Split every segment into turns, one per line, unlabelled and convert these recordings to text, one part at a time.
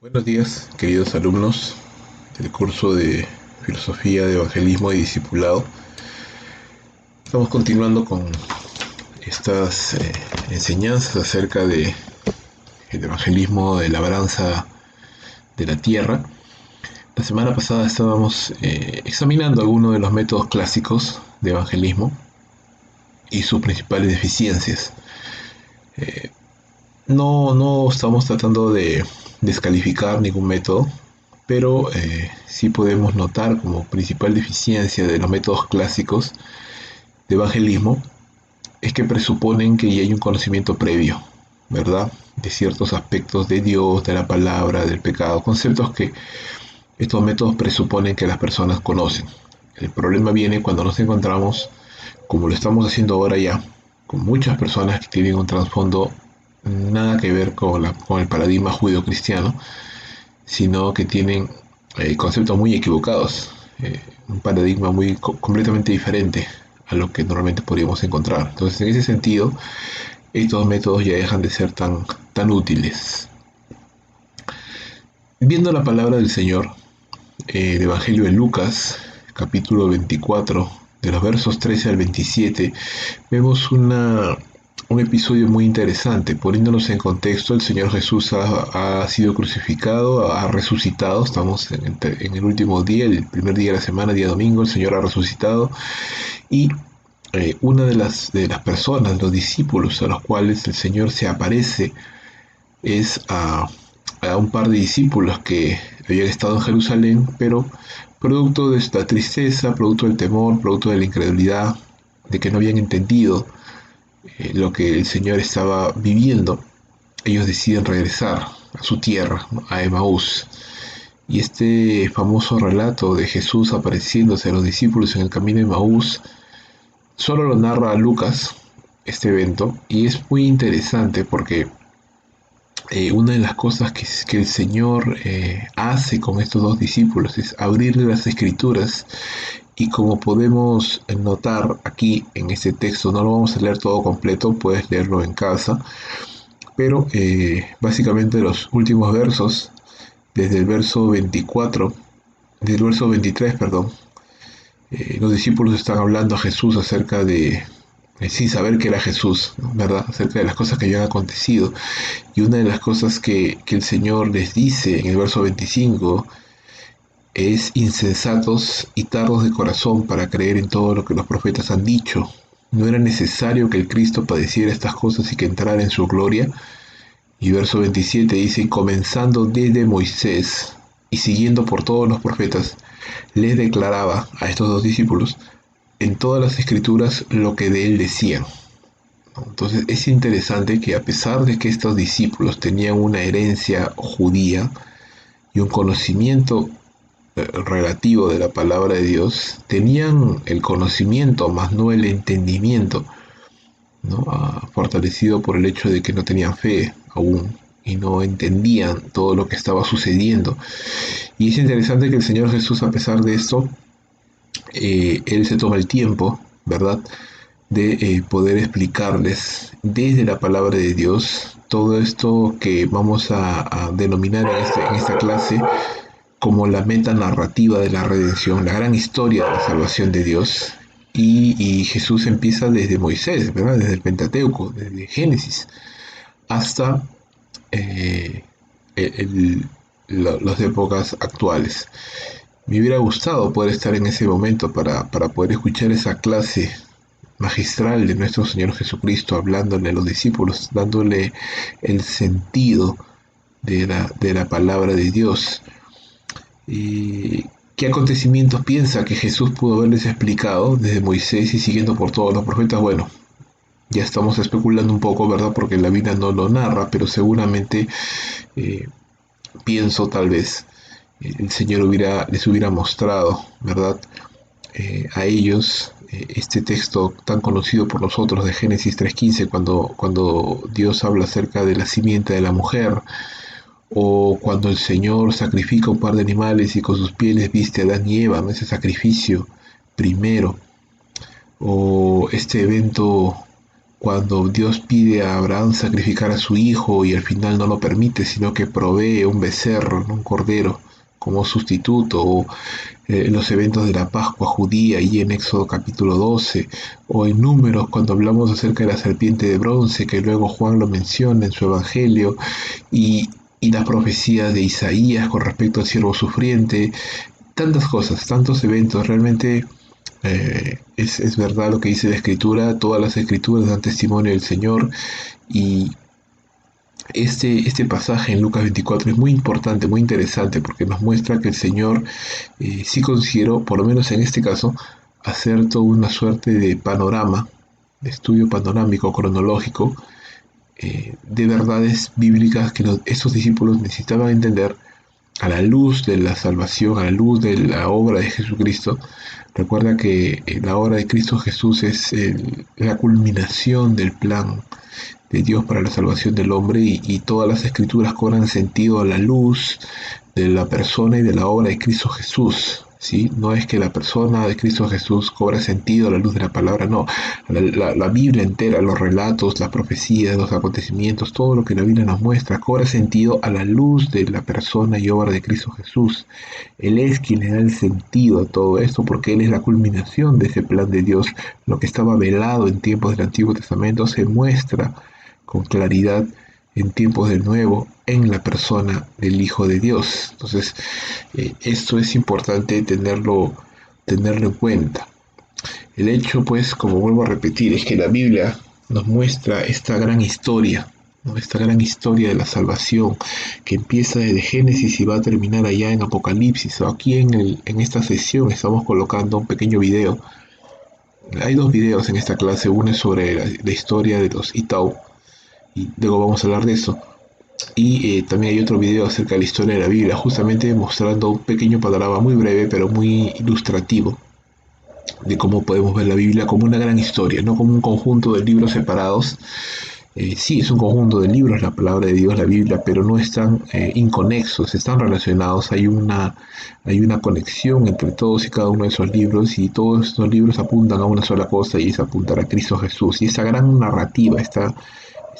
Buenos días, queridos alumnos del curso de Filosofía de Evangelismo y Discipulado. Estamos continuando con estas enseñanzas acerca de el evangelismo de labranza de la tierra. La semana pasada estábamos examinando algunos de los métodos clásicos de evangelismo y sus principales deficiencias. No estamos tratando de descalificar ningún método, pero sí podemos notar como principal deficiencia de los métodos clásicos de evangelismo es que presuponen que ya hay un conocimiento previo, ¿verdad? De ciertos aspectos de Dios, de la palabra, del pecado, conceptos que estos métodos presuponen que las personas conocen. El problema viene cuando nos encontramos, como lo estamos haciendo ahora ya, con muchas personas que tienen un trasfondo nada que ver con el paradigma judío-cristiano, sino que tienen conceptos muy equivocados, un paradigma completamente diferente a lo que normalmente podríamos encontrar. Entonces, en ese sentido, estos métodos ya dejan de ser tan útiles. Viendo la palabra del Señor, el Evangelio de Lucas, capítulo 24, de los versos 13 al 27, vemos un episodio muy interesante. Poniéndonos en contexto, el Señor Jesús ha sido crucificado, ha resucitado. Estamos en el último día, el primer día de la semana, día domingo. El Señor ha resucitado y una de las personas, los discípulos a los cuales el Señor se aparece, es a un par de discípulos que habían estado en Jerusalén, pero producto de esta tristeza, producto del temor, producto de la incredulidad, de que no habían entendido lo que el Señor estaba viviendo, ellos deciden regresar a su tierra, ¿no? A Emaús. Y este famoso relato de Jesús apareciéndose a los discípulos en el camino de Emaús solo lo narra Lucas, este evento, y es muy interesante porque una de las cosas que el Señor hace con estos dos discípulos es abrir las escrituras, y como podemos notar aquí en este texto, no lo vamos a leer todo completo, puedes leerlo en casa, pero básicamente los últimos versos, desde el verso 24, desde el verso 23, perdón, los discípulos están hablando a Jesús acerca de, sin saber que era Jesús, ¿no? ¿Verdad? Acerca de las cosas que habían acontecido. Y una de las cosas que el Señor les dice en el verso 25 es: insensatos y tardos de corazón para creer en todo lo que los profetas han dicho. ¿No era necesario que el Cristo padeciera estas cosas y que entrara en su gloria? Y verso 27 dice: comenzando desde Moisés y siguiendo por todos los profetas, les declaraba a estos dos discípulos en todas las escrituras lo que de él decían. Entonces es interesante que, a pesar de que estos discípulos tenían una herencia judía y un conocimiento relativo de la palabra de Dios, tenían el conocimiento, más no el entendimiento, ¿no? Fortalecido por el hecho de que no tenían fe aún y no entendían todo lo que estaba sucediendo. Y es interesante que el Señor Jesús, a pesar de esto, Él se toma el tiempo, ¿verdad?, de poder explicarles desde la palabra de Dios todo esto que vamos a denominar en esta clase como la meta narrativa de la redención, la gran historia de la salvación de Dios. Y Jesús empieza desde Moisés, ¿verdad? Desde el Pentateuco, desde Génesis, hasta eh, el- las épocas actuales. Me hubiera gustado poder estar en ese momento para poder escuchar esa clase magistral de nuestro Señor Jesucristo, hablándole a los discípulos, dándole el sentido de la palabra de Dios. ¿Y qué acontecimientos piensa que Jesús pudo haberles explicado desde Moisés y siguiendo por todos los profetas? Bueno, ya estamos especulando un poco, ¿verdad? Porque la Biblia no lo narra, pero seguramente eh, pienso tal vez el Señor les hubiera mostrado, ¿verdad? A ellos este texto tan conocido por nosotros de Génesis 3:15, cuando Dios habla acerca de la simiente de la mujer, o cuando el Señor sacrifica un par de animales y con sus pieles viste a Adán y Eva, ¿no? Ese sacrificio primero, o este evento cuando Dios pide a Abraham sacrificar a su hijo y al final no lo permite, sino que provee un becerro, ¿no? Un cordero como sustituto, o los eventos de la Pascua judía y en Éxodo capítulo 12, o en Números cuando hablamos acerca de la serpiente de bronce, que luego Juan lo menciona en su evangelio, y la profecía de Isaías con respecto al siervo sufriente, tantas cosas, tantos eventos, realmente es verdad lo que dice la Escritura, todas las Escrituras dan testimonio del Señor, y este pasaje en Lucas 24 es muy importante, muy interesante, porque nos muestra que el Señor sí consideró, por lo menos en este caso, hacer toda una suerte de panorama, de estudio panorámico, cronológico, de verdades bíblicas que estos discípulos necesitaban entender a la luz de la salvación, a la luz de la obra de Jesucristo. Recuerda que la obra de Cristo Jesús es la culminación del plan de Dios para la salvación del hombre, y todas las escrituras cobran sentido a la luz de la persona y de la obra de Cristo Jesús. ¿Sí? No es que la persona de Cristo Jesús cobra sentido a la luz de la palabra, no. La Biblia entera, los relatos, las profecías, los acontecimientos, todo lo que la Biblia nos muestra, cobra sentido a la luz de la persona y obra de Cristo Jesús. Él es quien le da el sentido a todo esto, porque Él es la culminación de ese plan de Dios. Lo que estaba velado en tiempos del Antiguo Testamento se muestra con claridad en tiempos del Nuevo en la persona del Hijo de Dios. Entonces, esto es importante tenerlo en cuenta. El hecho, pues, como vuelvo a repetir, es que la Biblia nos muestra esta gran historia, ¿no? Esta gran historia de la salvación que empieza desde Génesis y va a terminar allá en Apocalipsis. Aquí en esta sesión estamos colocando un pequeño video. Hay dos videos en esta clase, uno es sobre la historia de los Itau, y luego vamos a hablar de eso. Y también hay otro video acerca de la historia de la Biblia, justamente mostrando un pequeño panorama muy breve, pero muy ilustrativo, de cómo podemos ver la Biblia como una gran historia, no como un conjunto de libros separados. Sí, es un conjunto de libros, la palabra de Dios, la Biblia, pero no están inconexos, están relacionados. Hay una conexión entre todos y cada uno de esos libros, y todos estos libros apuntan a una sola cosa, y es apuntar a Cristo Jesús. Y esa gran narrativa, esta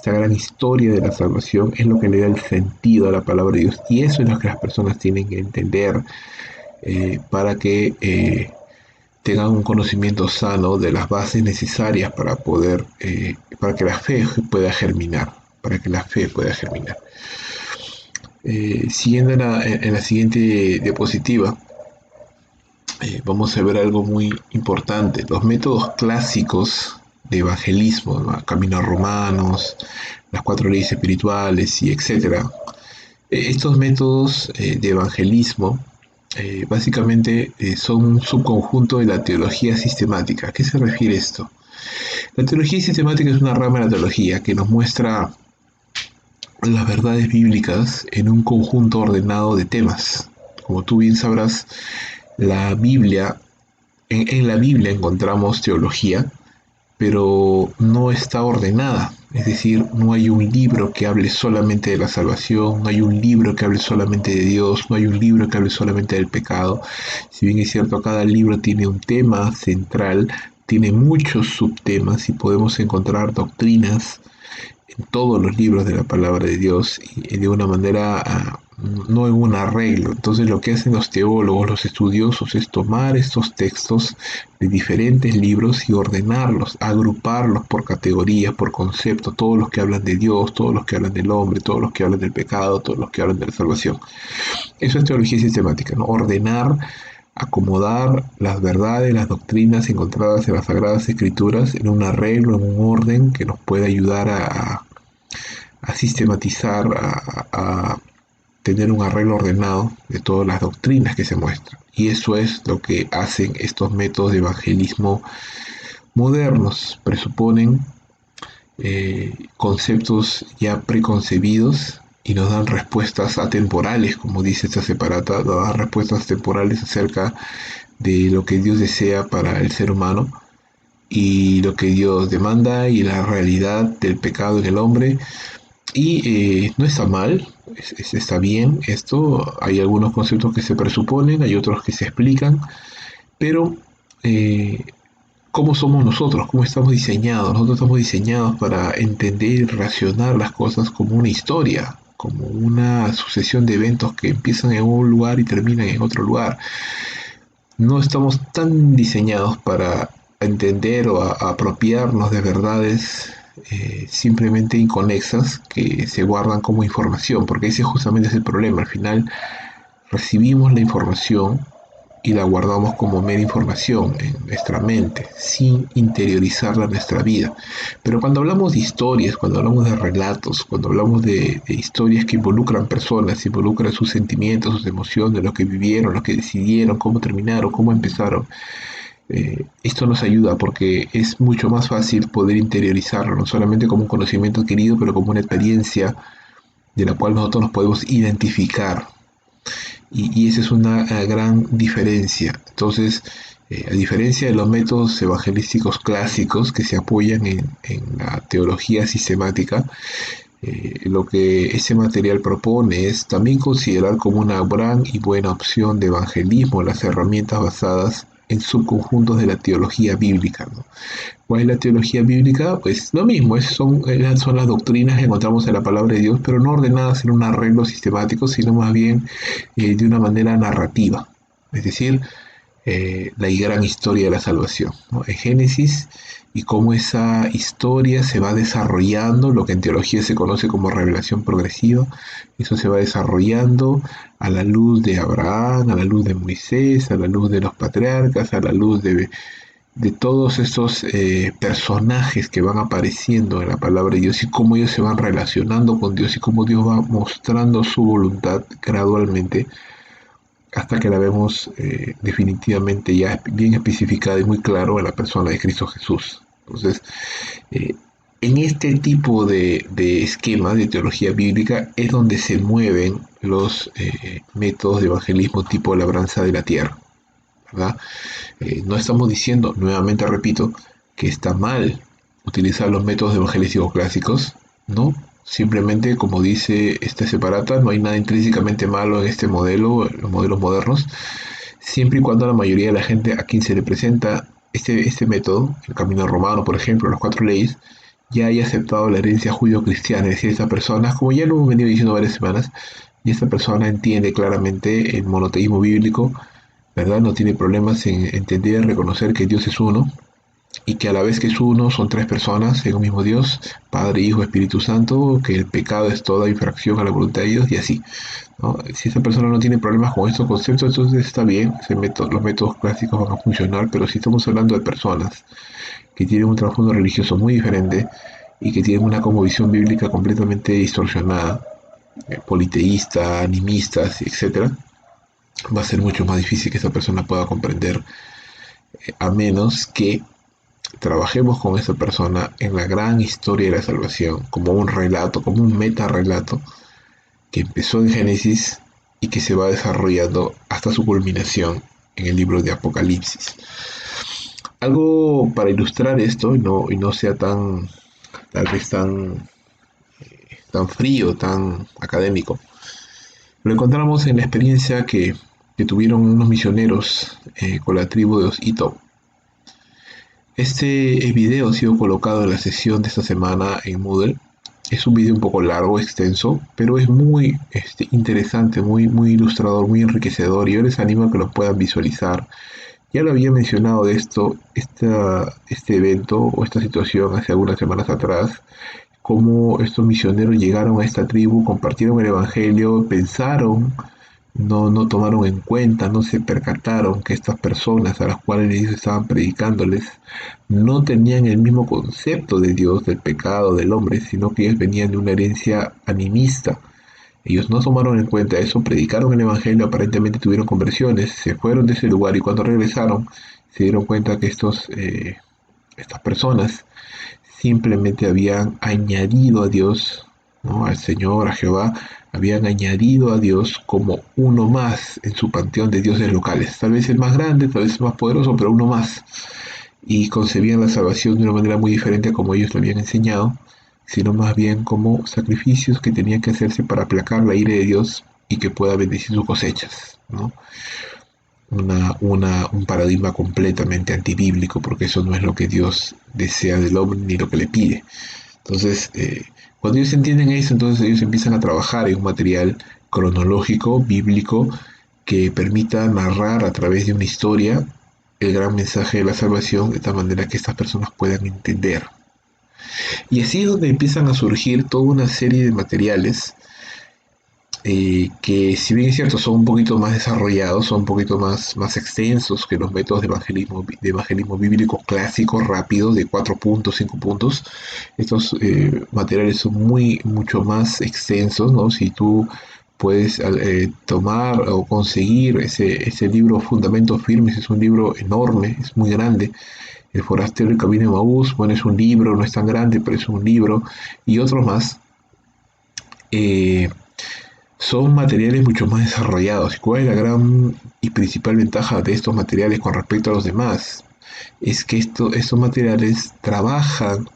gran historia de la salvación es lo que le da el sentido a la palabra de Dios. Y eso es lo que las personas tienen que entender, para que tengan un conocimiento sano de las bases necesarias para que la fe pueda germinar, para que la fe pueda germinar. Siguiendo en la siguiente diapositiva, vamos a ver algo muy importante: los métodos clásicos de evangelismo, ¿no? Caminos romanos, las 4 leyes espirituales, y etcétera. Estos métodos de evangelismo básicamente son un subconjunto de la teología sistemática. ¿A qué se refiere esto? La teología sistemática es una rama de la teología que nos muestra las verdades bíblicas en un conjunto ordenado de temas. Como tú bien sabrás, la Biblia, en la Biblia encontramos teología, pero no está ordenada. Es decir, no hay un libro que hable solamente de la salvación, no hay un libro que hable solamente de Dios, no hay un libro que hable solamente del pecado. Si bien es cierto, cada libro tiene un tema central, tiene muchos subtemas, y podemos encontrar doctrinas en todos los libros de la palabra de Dios, y de una manera, no en un arreglo. Entonces lo que hacen los teólogos, los estudiosos, es tomar estos textos de diferentes libros y ordenarlos, agruparlos por categorías, por conceptos, todos los que hablan de Dios, todos los que hablan del hombre, todos los que hablan del pecado, todos los que hablan de la salvación. Eso es teología sistemática, ¿no? Ordenar, acomodar las verdades, las doctrinas encontradas en las Sagradas Escrituras en un arreglo, en un orden que nos pueda ayudar a sistematizar, a tener un arreglo ordenado de todas las doctrinas que se muestran. Y eso es lo que hacen estos métodos de evangelismo modernos. Presuponen conceptos ya preconcebidos y nos dan respuestas atemporales, como dice esta separata, nos dan respuestas temporales acerca de lo que Dios desea para el ser humano y lo que Dios demanda, y la realidad del pecado en el hombre. Y no está mal, está bien esto. Hay algunos conceptos que se presuponen, hay otros que se explican, pero cómo somos nosotros, cómo estamos diseñados. Nosotros estamos diseñados para entender y relacionar las cosas como una historia, como una sucesión de eventos que empiezan en un lugar y terminan en otro lugar. No estamos tan diseñados para entender o a apropiarnos de verdades simplemente inconexas que se guardan como información, porque ese justamente es el problema. Al final recibimos la información y la guardamos como mera información en nuestra mente, sin interiorizarla en nuestra vida. Pero cuando hablamos de historias, cuando hablamos de relatos, cuando hablamos de historias que involucran personas, involucran sus sentimientos, sus emociones, lo que vivieron, lo que decidieron, cómo terminaron, cómo empezaron, esto nos ayuda porque es mucho más fácil poder interiorizarlo, no solamente como un conocimiento adquirido, pero como una experiencia de la cual nosotros nos podemos identificar, y esa es una gran diferencia. Entonces, a diferencia de los métodos evangelísticos clásicos que se apoyan en la teología sistemática, lo que ese material propone es también considerar como una gran y buena opción de evangelismo las herramientas basadas en subconjuntos de la teología bíblica, ¿no? ¿Cuál es la teología bíblica? Pues lo mismo, son las doctrinas que encontramos en la palabra de Dios, pero no ordenadas en un arreglo sistemático, sino más bien de una manera narrativa. Es decir, la gran historia de la salvación, ¿no? En Génesis, y cómo esa historia se va desarrollando, lo que en teología se conoce como revelación progresiva. Eso se va desarrollando a la luz de Abraham, a la luz de Moisés, a la luz de los patriarcas, a la luz de todos estos personajes que van apareciendo en la palabra de Dios, y cómo ellos se van relacionando con Dios y cómo Dios va mostrando su voluntad gradualmente hasta que la vemos definitivamente ya bien especificada y muy claro en la persona de Cristo Jesús. Entonces, eh, en este tipo de esquema de teología bíblica es donde se mueven los métodos de evangelismo tipo labranza de la tierra, ¿verdad? No estamos diciendo, nuevamente repito, que está mal utilizar los métodos evangelísticos clásicos, ¿no? Simplemente, como dice este separata, no hay nada intrínsecamente malo en este modelo, en los modelos modernos, siempre y cuando la mayoría de la gente a quien se le presenta este método, el camino romano, por ejemplo, las cuatro leyes, ya haya aceptado la herencia judío-cristiana. Es decir, esta persona, como ya lo hemos venido diciendo varias semanas, y esta persona entiende claramente el monoteísmo bíblico, ¿verdad? No tiene problemas en entender y reconocer que Dios es uno, y que a la vez que es uno son tres personas en un mismo Dios, Padre, Hijo, Espíritu Santo, que el pecado es toda infracción a la voluntad de Dios, y así, ¿no? Si esta persona no tiene problemas con estos conceptos, entonces está bien, los métodos clásicos van a funcionar. Pero si estamos hablando de personas que tienen un trasfondo religioso muy diferente y que tienen una cosmovisión bíblica completamente distorsionada, politeísta, animistas, etcétera, va a ser mucho más difícil que esta persona pueda comprender, a menos que trabajemos con esa persona en la gran historia de la salvación, como un relato, como un metarrelato que empezó en Génesis y que se va desarrollando hasta su culminación en el libro de Apocalipsis. Algo para ilustrar esto y no sea tan, tal vez tan frío, tan académico, lo encontramos en la experiencia que tuvieron unos misioneros con la tribu de los Ito. Este video ha sido colocado en la sesión de esta semana en Moodle. Es un video un poco largo, extenso, pero es muy interesante, muy ilustrador, muy enriquecedor, y yo les animo a que lo puedan visualizar. Ya lo había mencionado de este evento o esta situación hace algunas semanas atrás, cómo estos misioneros llegaron a esta tribu, compartieron el evangelio, pensaron, no tomaron en cuenta, no se percataron que estas personas a las cuales ellos estaban predicándoles no tenían el mismo concepto de Dios, del pecado, del hombre, sino que ellos venían de una herencia animista. Ellos no tomaron en cuenta eso, predicaron el evangelio, aparentemente tuvieron conversiones, se fueron de ese lugar, y cuando regresaron se dieron cuenta que estas personas simplemente habían añadido a Dios, ¿no? Al Señor, a Jehová, habían añadido a Dios como uno más en su panteón de dioses locales. Tal vez el más grande, tal vez el más poderoso, pero uno más. Y concebían la salvación de una manera muy diferente a como ellos lo habían enseñado, sino más bien como sacrificios que tenían que hacerse para aplacar la ira de Dios y que pueda bendecir sus cosechas, ¿no? un paradigma completamente antibíblico, porque eso no es lo que Dios desea del hombre ni lo que le pide. Entonces, cuando ellos entienden eso, entonces ellos empiezan a trabajar en un material cronológico, bíblico, que permita narrar a través de una historia el gran mensaje de la salvación, de tal manera que estas personas puedan entender. Y así es donde empiezan a surgir toda una serie de materiales que, si bien es cierto, son un poquito más desarrollados, son un poquito más extensos que los métodos de evangelismo bíblico clásicos, rápidos, de 4 puntos, 5 puntos. Estos materiales son mucho más extensos, ¿no? Si tú puedes tomar o conseguir ese libro Fundamentos Firmes, es un libro enorme, es muy grande. El Forastero del Camino de Maús, bueno, es un libro, no es tan grande, pero es un libro, y otros más. Eh, Son materiales mucho más desarrollados. ¿Cuál es la gran y principal ventaja de estos materiales con respecto a los demás? Es que estos materiales trabajan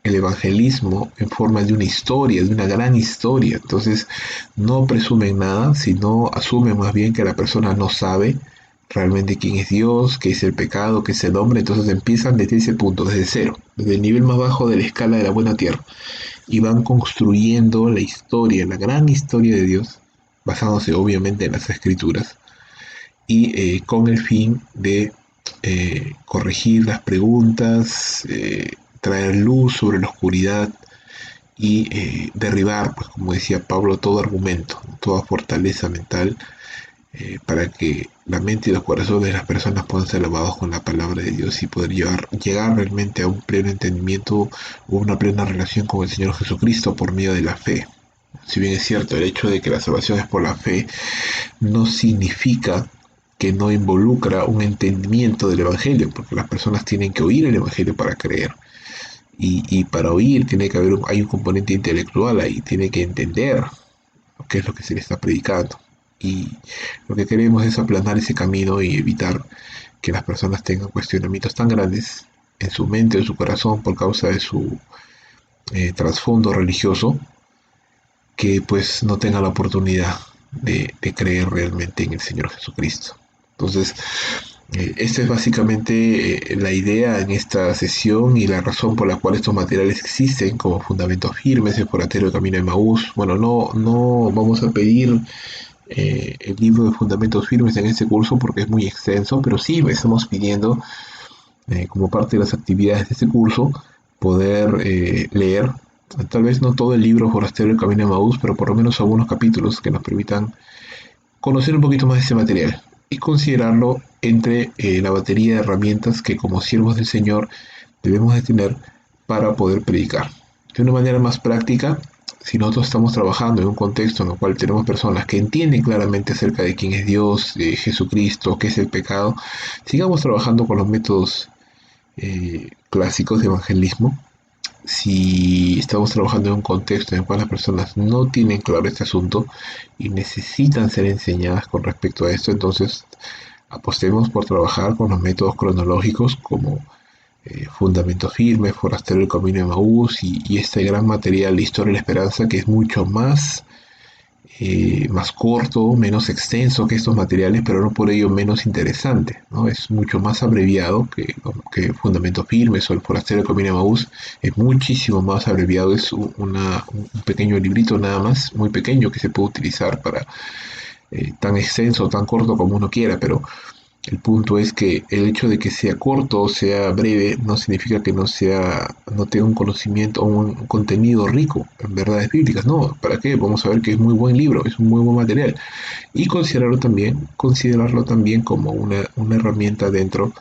el evangelismo en forma de una historia, de una gran historia. Entonces, no presumen nada, sino asumen más bien que la persona no sabe realmente quién es Dios, qué es el pecado, qué es el hombre. Entonces empiezan desde ese punto, desde cero, desde el nivel más bajo de la escala de la buena tierra, y van construyendo la historia, la gran historia de Dios, basándose obviamente en las escrituras, y con el fin de corregir las preguntas, traer luz sobre la oscuridad y derribar, pues como decía Pablo, todo argumento, toda fortaleza mental, para que la mente y los corazones de las personas puedan ser lavados con la palabra de Dios y poder llegar realmente a un pleno entendimiento o una plena relación con el Señor Jesucristo por medio de la fe. Si bien es cierto, el hecho de que la salvación es por la fe no significa que no involucra un entendimiento del Evangelio, porque las personas tienen que oír el Evangelio para creer. Y para oír tiene que hay un componente intelectual ahí, tiene que entender qué es lo que se le está predicando. Y lo que queremos es aplanar ese camino y evitar que las personas tengan cuestionamientos tan grandes en su mente o en su corazón por causa de su trasfondo religioso, que pues no tengan la oportunidad de creer realmente en el Señor Jesucristo. Entonces, esta es básicamente la idea en esta sesión y la razón por la cual estos materiales existen como fundamentos firmes, el forastero del camino de Maús. Bueno, no vamos a pedir el libro de fundamentos firmes en este curso porque es muy extenso, pero sí estamos pidiendo, como parte de las actividades de este curso, poder leer, tal vez no todo el libro Forastero del Camino de Maús, pero por lo menos algunos capítulos que nos permitan conocer un poquito más de este material y considerarlo entre la batería de herramientas que como siervos del Señor debemos de tener para poder predicar. De una manera más práctica, si nosotros estamos trabajando en un contexto en el cual tenemos personas que entienden claramente acerca de quién es Dios, de Jesucristo, qué es el pecado, sigamos trabajando con los métodos clásicos de evangelismo. Si estamos trabajando en un contexto en el cual las personas no tienen claro este asunto y necesitan ser enseñadas con respecto a esto, entonces apostemos por trabajar con los métodos cronológicos como Fundamento Firme, Forastero del Camino de Maús y este gran material, la Historia de la Esperanza, que es mucho más corto, menos extenso que estos materiales, pero no por ello menos interesante, ¿no? Es mucho más abreviado que Fundamentos Firmes o el Forastero de Camino de Maús, es muchísimo más abreviado, es un pequeño librito nada más, muy pequeño que se puede utilizar para tan extenso o tan corto como uno quiera, pero el punto es que el hecho de que sea corto o sea breve no significa que no tenga un conocimiento o un contenido rico en verdades bíblicas. No, ¿para qué? Vamos a ver que es muy buen libro, es un muy buen material. Y considerarlo también como una herramienta dentro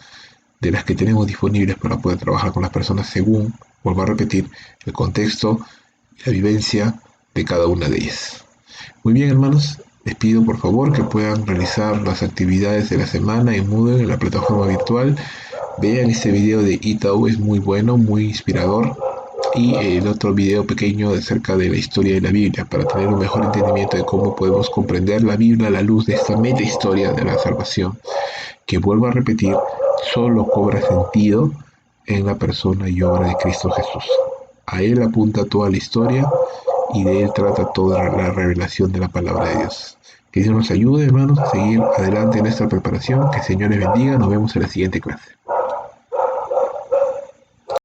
de las que tenemos disponibles para poder trabajar con las personas según, vuelvo a repetir, el contexto y la vivencia de cada una de ellas. Muy bien, hermanos, les pido por favor que puedan realizar las actividades de la semana en Moodle en la plataforma virtual. Vean este video de Itau, es muy bueno, muy inspirador. Y el otro video pequeño acerca de la historia de la Biblia para tener un mejor entendimiento de cómo podemos comprender la Biblia a la luz de esta meta historia de la salvación, que vuelvo a repetir, solo cobra sentido en la persona y obra de Cristo Jesús. A Él apunta toda la historia y de él trata toda la revelación de la palabra de Dios. Que Dios nos ayude, hermanos, a seguir adelante en esta preparación. Que el Señor les bendiga. Nos vemos en la siguiente clase.